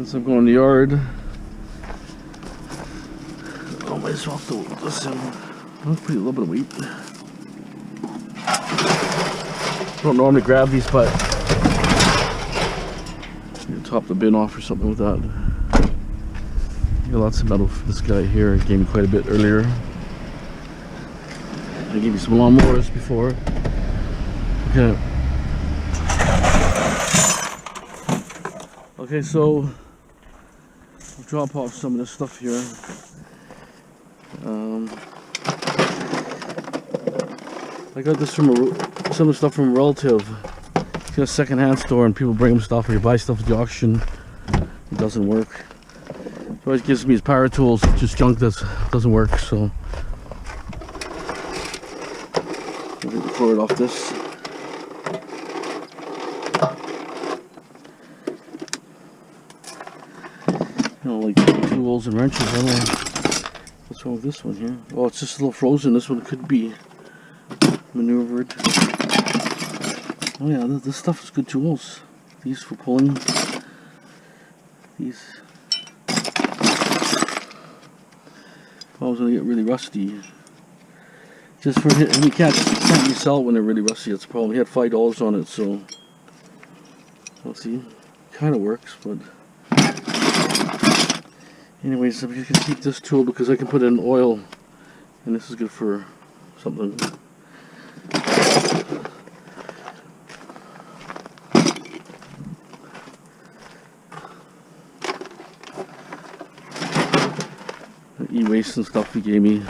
As I'm going in the yard, I might as well throw this in. I'll put a little bit of weight. I don't normally grab these, but you top the bin off or something with that. I got lots of metal for this guy here. He gave me quite a bit earlier. I gave you some lawnmowers before. Okay. Okay, so I'll drop off some of this stuff here. I got this from some of the stuff from a relative. It's got a second-hand store, and people bring him stuff, or you buy stuff at the auction. It doesn't work. He always gives me his power tools, just junk that doesn't work. So I'll get the cord off this. You know, like tools and wrenches. I don't know what's wrong with this one here. Oh, it's just a little frozen. This one could be maneuvered. Oh yeah, this stuff is good tools. These for pulling. These. I was gonna get really rusty. Just for him, you can't resell it when they're really rusty. That's the problem. He had $5 on it, so let's see. Kind of works, but anyways, I'm just gonna keep this tool because I can put in oil, and this is good for something. E-waste and stuff he gave me.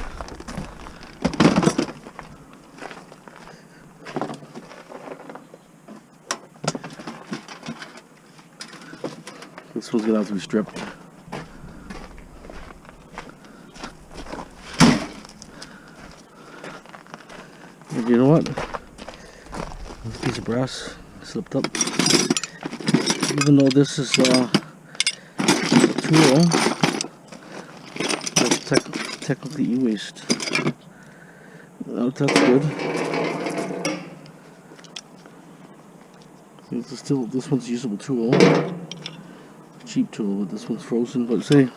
This one's gonna have to be stripped. And you know what? This piece of brass slipped up. Even though this is a tool, technically e-waste. Oh, that's good. This one's a usable tool. Cheap tool, but this one's frozen. But say,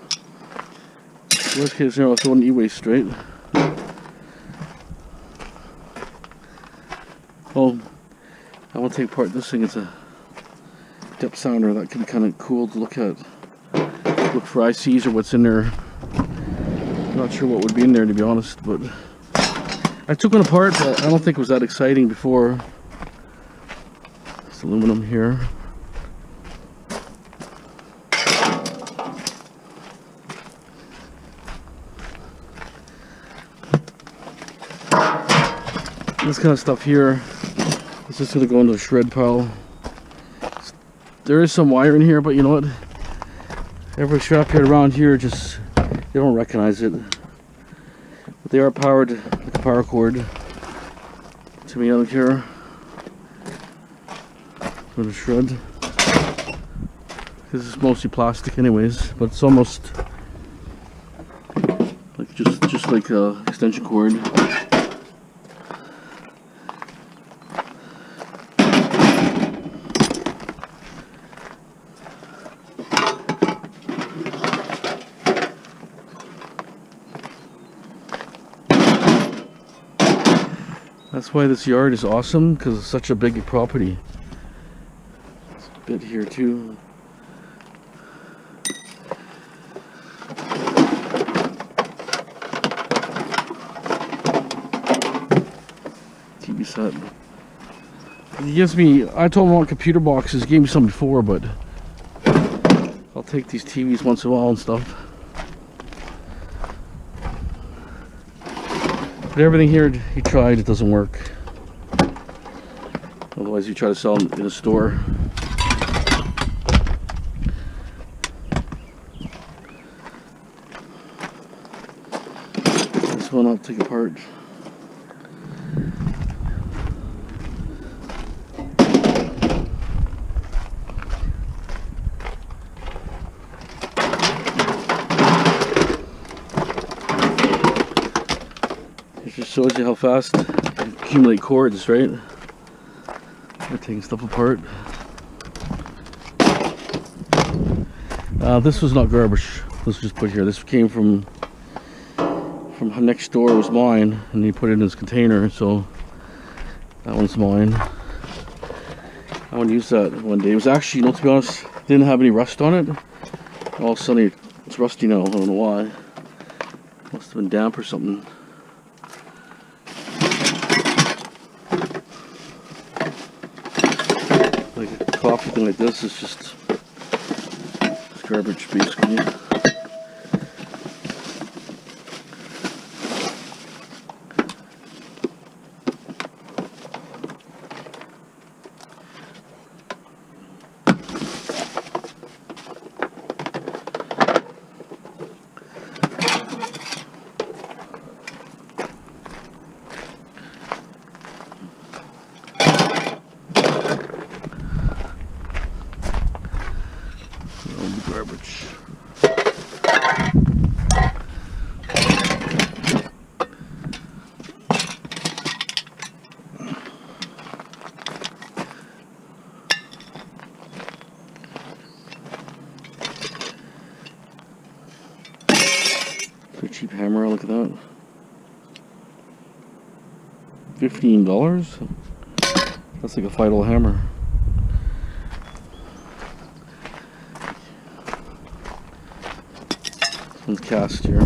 worst case scenario, I'll throw an e-waste, right? Oh, I want to take apart this thing. It's a depth sounder that can be kind of cool to look at. Look for ICs or what's in there. Not sure what would be in there, to be honest, but I took one apart, but I don't think it was that exciting before. It's aluminum here. This kind of stuff here is just going to go into a shred pile. There is some wire in here, but you know what? Every strap head around here just, they don't recognize it. But they are powered like a power cord. To me, I don't care. For the shred. This is mostly plastic anyways, but it's almost like just like a extension cord. That's why this yard is awesome, because it's such a big property. There's a bit here too. TV set. He gives me, I told him I want computer boxes, he gave me some before, but I'll take these TVs once in a while and stuff. But everything here he tried, it doesn't work. Otherwise you try to sell them in a store. This one I'll take apart. It just shows you how fast you accumulate cords, right? We're taking stuff apart. This was not garbage. This was just put here. This came from next door. It was mine, and he put it in his container. So that one's mine. I want to use that one day. It was actually, you know, to be honest, didn't have any rust on it. All of a sudden, it's rusty now. I don't know why. Must have been damp or something. Like a coffee thing like this is just garbage, basically. Garbage. It's a cheap hammer, look at that. $15? That's like a $5 hammer. One's cast here,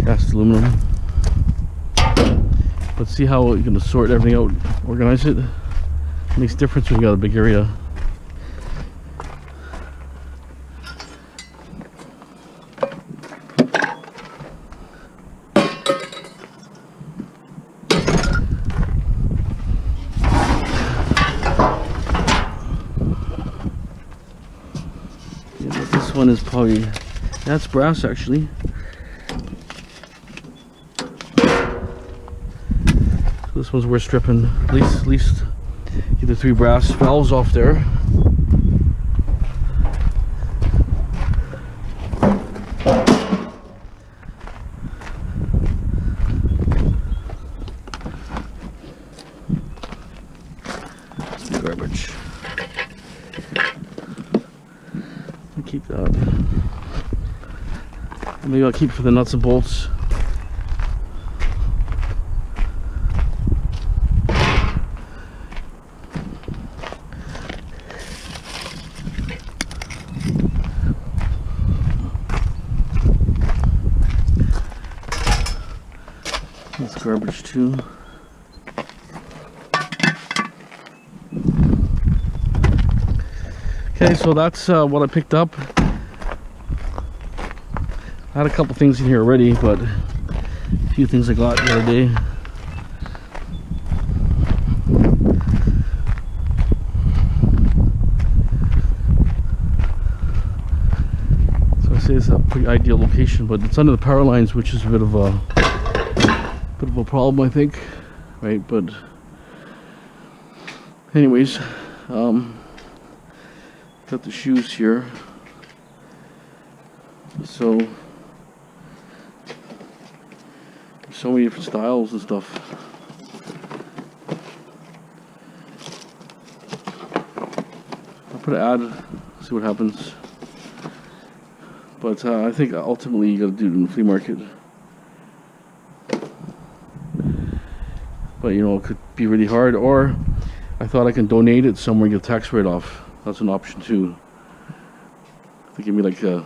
cast aluminum. Let's see how you're going to sort everything out, organize it. It makes a difference when you got a big area. Yeah, this one is probably, that's brass actually. So this one's worth stripping. At least get the 3 brass valves off there. Garbage. I'll keep that. Maybe I'll keep it for the nuts and bolts. That's garbage too. Okay, so that's what I picked up. I had a couple things in here already, but a few things I got the other day. So I say it's a pretty ideal location, but it's under the power lines, which is a bit of a problem, I think. Right, but anyways, got the shoes here. So many different styles and stuff. I'll put an ad, see what happens. But I think ultimately you got to do it in the flea market. But you know, it could be really hard, or I thought I can donate it somewhere and get a tax write-off. That's an option too. They give me like a,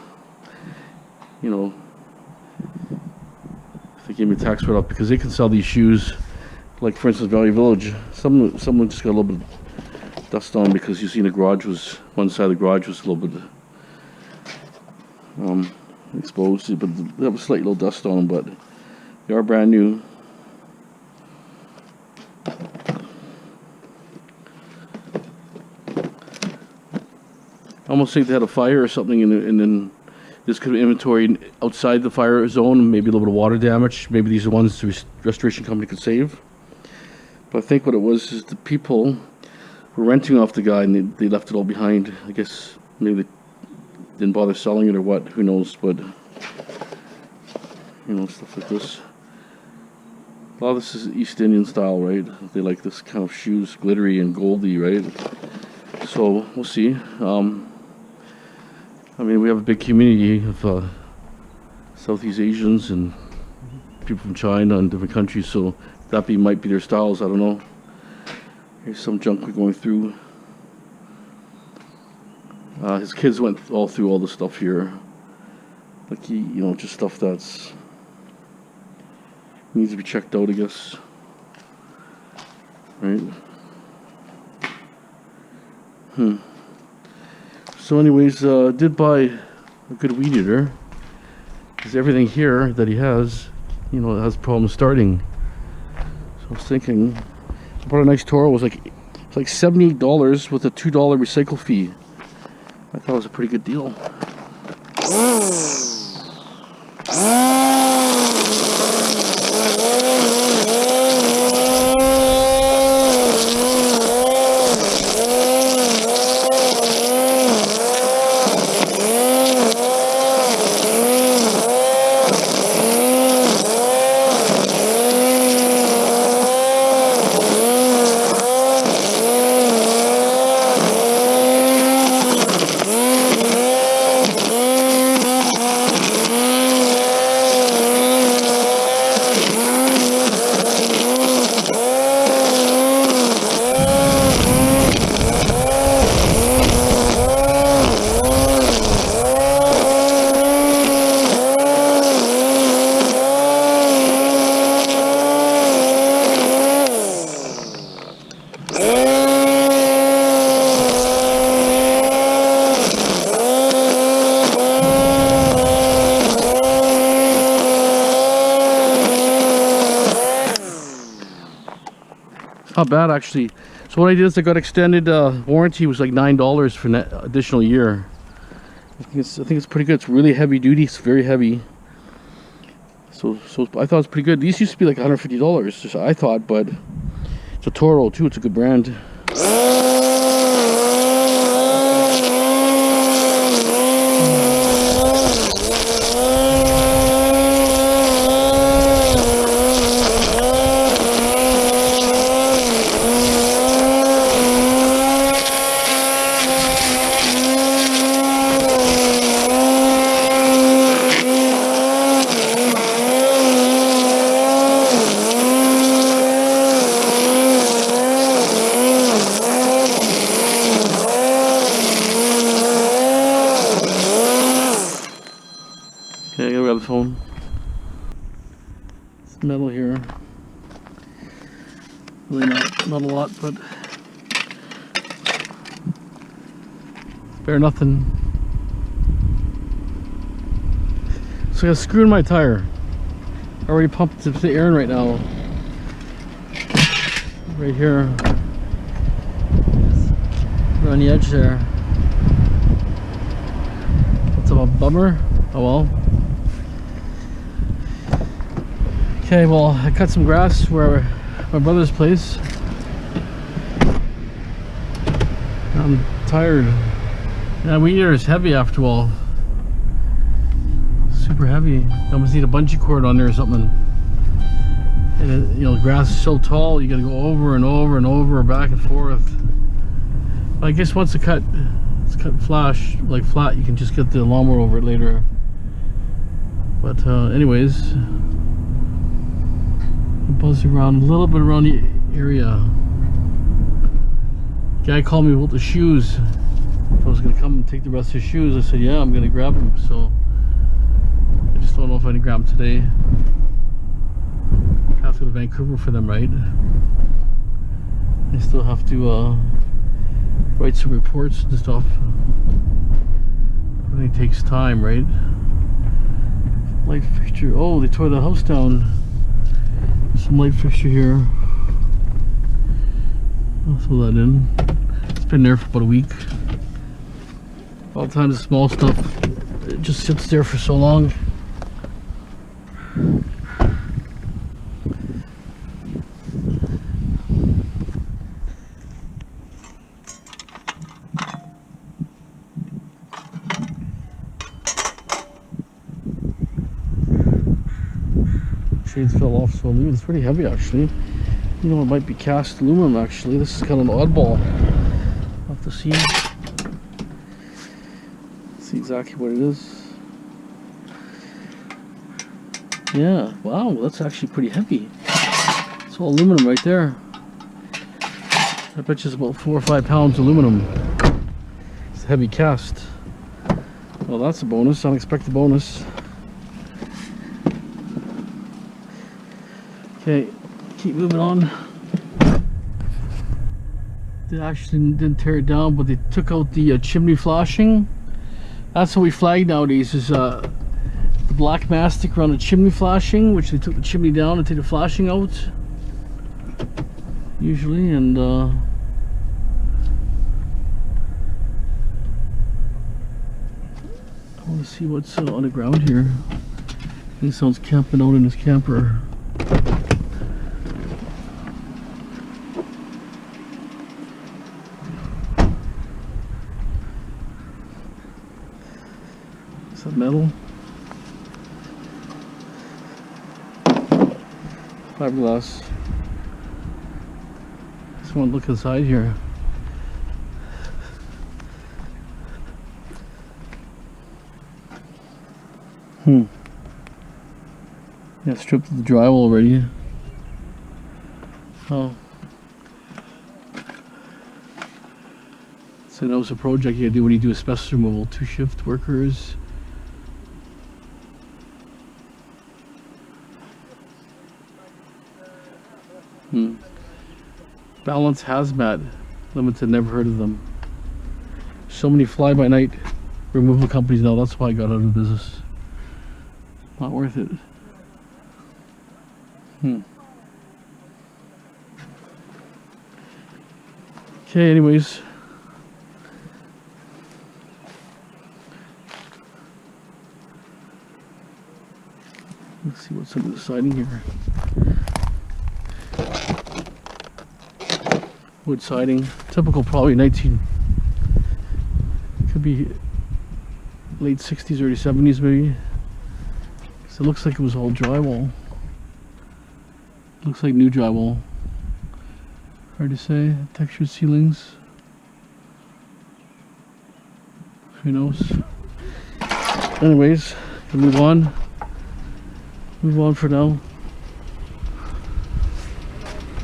you know, they gave me a tax write-off because they can sell these shoes, like for instance Valley Village. Someone just got a little bit of dust on because you see the garage was, one side of the garage was a little bit exposed, but there was slight little dust on them, but they are brand new. I almost think they had a fire or something, and then this could have inventory outside the fire zone, maybe a little bit of water damage. Maybe these are ones the restoration company could save. But I think what it was is the people were renting off the guy and they left it all behind. I guess maybe they didn't bother selling it or what, who knows, but you know, stuff like this. A lot of this is East Indian style, right? They like this kind of shoes, glittery and goldy, right? So we'll see. I mean, we have a big community of Southeast Asians and people from China and different countries, so that might be their styles. I don't know. Here's some junk we're going through. His kids went all through all the stuff here. Like just stuff that's needs to be checked out, I guess. Right? So anyways, did buy a good weed eater. Because everything here that he has, it has problems starting. So I was thinking, I bought a nice Toro. It's like $78 with a $2 recycle fee. I thought it was a pretty good deal. Not bad actually. So what I did is I got extended warranty. Was like $9 for an additional year. I think it's pretty good. It's really heavy duty. It's very heavy. So I thought it was pretty good. These used to be like $150, just I thought, but it's a Toro too. It's a good brand. Okay, I gotta grab the phone. It's metal here. Really not a lot, but better nothing. So I got a screw in my tire. I already pumped it to the air in right now. Right here. Right on the edge there. That's a bummer. Oh well. Okay, well, I cut some grass where my brother's place. I'm tired. Yeah, weed eater is heavy after all. Super heavy. I almost need a bungee cord on there or something. And it, the grass is so tall, you gotta go over and over and over, back and forth. But I guess once it's cut flat, you can just get the lawnmower over it later. But anyways, buzz around a little bit around the area. Guy called me about the shoes. If I was gonna come and take the rest of his shoes, I said yeah, I'm gonna grab them. So I just don't know if I can grab them today. I have to go to Vancouver for them, right? I still have to write some reports and stuff. Everything takes time, right? Light fixture. Oh, they tore the house down. Some light fixture here. I'll throw that in. It's been there for about a week. All the time the small stuff, it just sits there for so long. shades fell off, so aluminum is pretty heavy actually. You know, it might be cast aluminum actually. This is kind of an oddball. I'll have to see. See exactly what it is. Yeah, wow, that's actually pretty heavy. It's all aluminum right there. I bet you it's about 4 or 5 pounds aluminum. It's a heavy cast. Well, that's a bonus, unexpected bonus. Okay, keep moving on. They actually didn't tear it down, but they took out the chimney flashing. That's what we flag nowadays, is the black mastic around the chimney flashing, which they took the chimney down and take the flashing out. Usually, and I want to see what's on the ground here. I think someone's camping out in his camper. Is that metal? Fiberglass. Just want to look inside here. Yeah, stripped the drywall already. Oh. So that was a project you gotta do when you do asbestos removal. 2 shift workers. Balance Hazmat Limited, never heard of them. So many fly-by-night removal companies now, that's why I got out of business. Not worth it. Okay, anyways. Let's see what's under the siding here. Wood siding, typical, probably 19, could be late 60s, early 70s maybe. So it looks like it was all drywall. Looks like new drywall. Hard to say. Textured ceilings. Who knows? Anyways, we'll move on. Move on for now.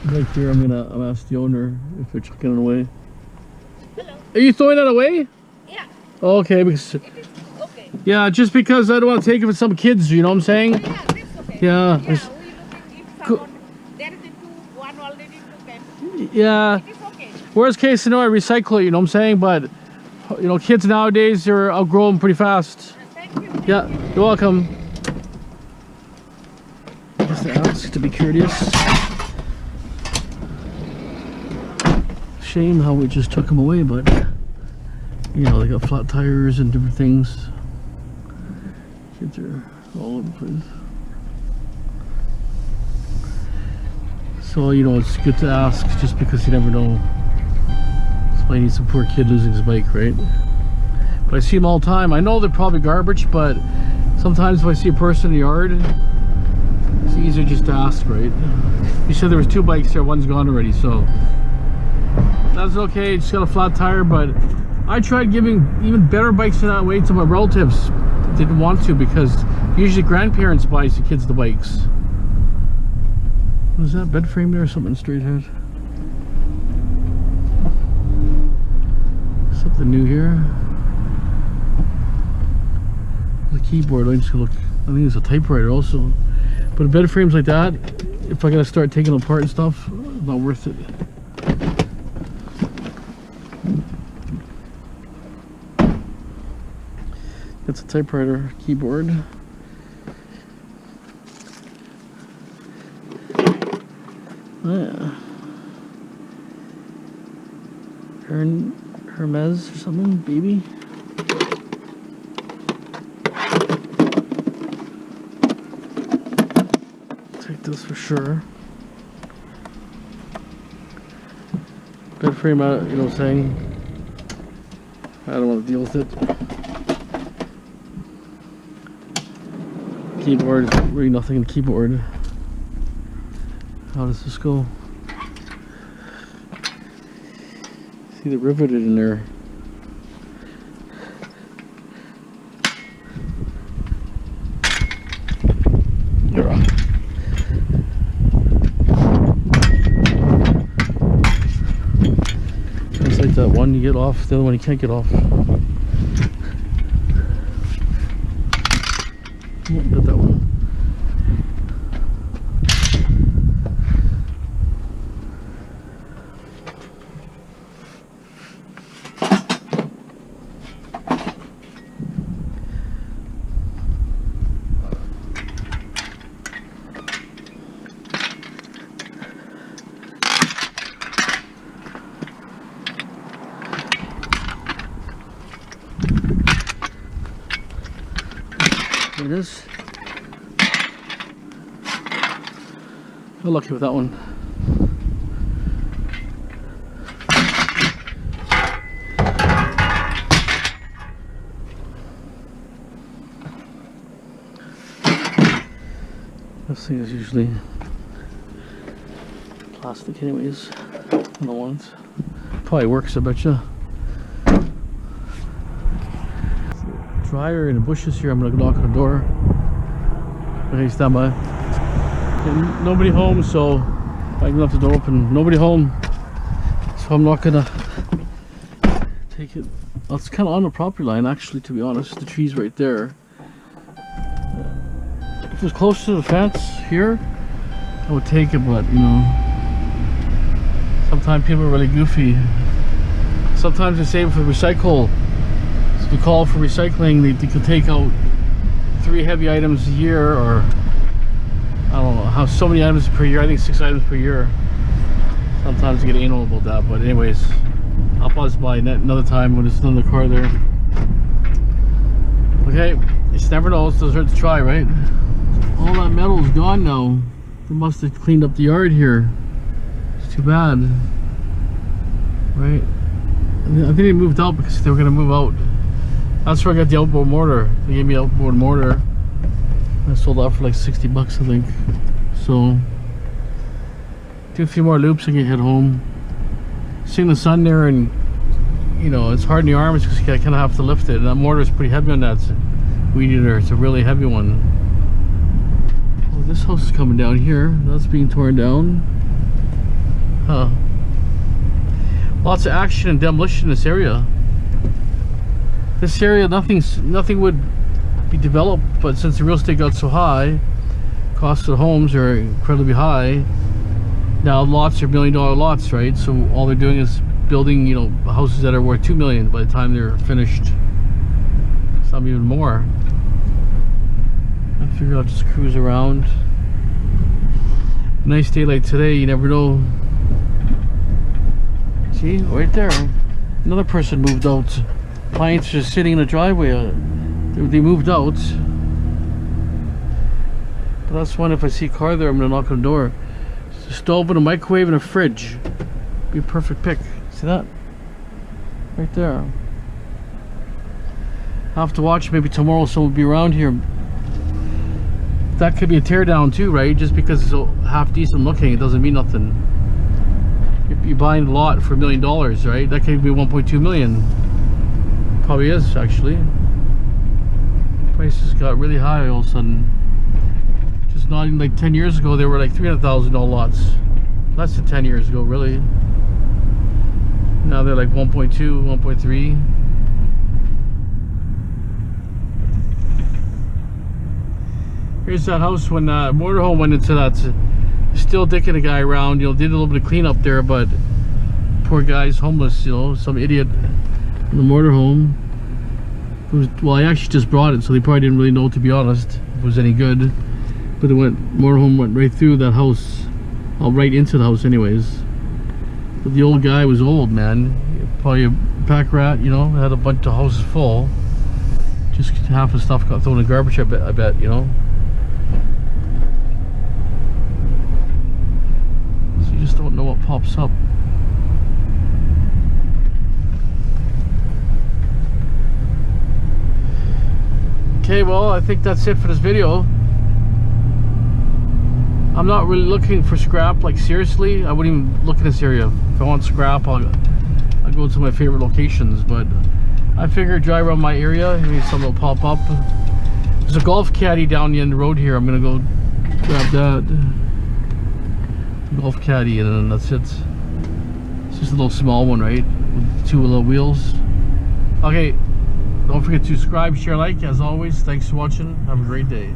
Right here, I'm gonna ask the owner if they're chucking it away. Hello. Are you throwing that away? Yeah. Oh, okay, because It is okay. yeah, just because I don't want to take it for some kids, you know what I'm saying? Oh, yeah, that's okay. Yeah. Yeah, we looking if someone, there is one already took them. Yeah. It is okay. Worst case scenario, I recycle it, you know what I'm saying? But you know, kids nowadays, they're outgrowing pretty fast. Thank you. Yeah, you're welcome. Just to ask, to be curious. Shame how we just took them away, but you know, they got flat tires and different things. Kids are all over the place. So, you know, it's good to ask just because you never know. Somebody needs some poor kid losing his bike, right? But I see them all the time. I know they're probably garbage, but sometimes if I see a person in the yard, it's easier just to ask, right? You said there was 2 bikes there, one's gone already, so that's okay. Just got a flat tire, but I tried giving even better bikes in that way to my relatives. Didn't want to, because usually grandparents buy the kids the bikes. What is that, bed frame there or something straight ahead? Something new here. The keyboard, I just look. I think it's a typewriter also. But bed frames like that, if I gotta start taking them apart and stuff, not worth it. That's a typewriter keyboard. Yeah. Hermes or something, baby. Take this for sure. Bed frame out, you know what I'm saying? I don't want to deal with it. Keyboard, really nothing in the keyboard. How does this go? See, they're riveted in there. It's like that one you get off, the other one you can't get off. Got that one. There it is. Got lucky with that one. This thing is usually plastic anyways. I don't want it. Probably works, I betcha. Dryer in the bushes here. I'm gonna knock on the door. Okay, stand by. And nobody home, so I can left the door open. Nobody home, so I'm not gonna take it. Well, it's kind of on the property line, actually. To be honest, the tree's right there. If it was close to the fence here, I would take it, but you know, sometimes people are really goofy. Sometimes they say for recycle. If you call for recycling, they could take out 3 heavy items a year, or I don't know how so many items per year. I think 6 items per year. Sometimes you get anal about that, but anyways, I'll pause by another time when it's in the car there. Okay, it's never knows. Doesn't hurt to try, right? All that metal is gone now. They must have cleaned up the yard here. It's too bad, right? I think they moved out because they were gonna move out. That's where I got the outboard mortar. They gave me an outboard mortar. I sold that for like 60 bucks, I think. So, do a few more loops and get head home. Seeing the sun there, and you know, it's hard in the arms because you kind of have to lift it. And that mortar is pretty heavy on that weed eater. It's a really heavy one. Well, this house is coming down here. That's being torn down. Huh. Lots of action and demolition in this area. This area, nothing would be developed, but since the real estate got so high, costs of homes are incredibly high. Now lots are $1 million lots, right? So all they're doing is building, you know, houses that are worth $2 million by the time they're finished. Some even more. I figure I'll just cruise around. Nice day like today, you never know. See, right there, another person moved out. Clients are sitting in the driveway. They moved out. But that's one, if I see a car there, I'm gonna knock on the door. It's a stove and a microwave and a fridge. Be a perfect pick. See that? Right there. I'll have to watch, maybe tomorrow someone will be around here. That could be a teardown too, right? Just because it's so half decent looking, it doesn't mean nothing. You're buying a lot for $1 million, right? That could be 1.2 million. Probably is, actually. Prices got really high all of a sudden. Just not even like 10 years ago, they were like $300,000 lots. Less than 10 years ago, really. Now they're like 1.2, 1.3. Here's that house when motorhome went into that. Still dicking a guy around, you know, did a little bit of cleanup there, but poor guy's homeless, you know, some idiot in the motorhome. Well, I actually just brought it, so they probably didn't really know, to be honest, if it was any good. But motorhome went right through that house, right into the house anyways. But the old guy was old, man. Probably a pack rat, you know, had a bunch of houses full. Just half the stuff got thrown in the garbage, I bet, you know. So you just don't know what pops up. Okay, well, I think that's it for this video. I'm not really looking for scrap, like seriously. I wouldn't even look in this area. If I want scrap, I'll go to my favorite locations, but I figure drive around my area, maybe something will pop up. There's a golf caddy down the end of the road here. I'm gonna go grab that golf caddy, and then that's it. It's just a little small one, right? With 2 little wheels. Okay, don't forget to subscribe, share, like. As always, thanks for watching. Have a great day.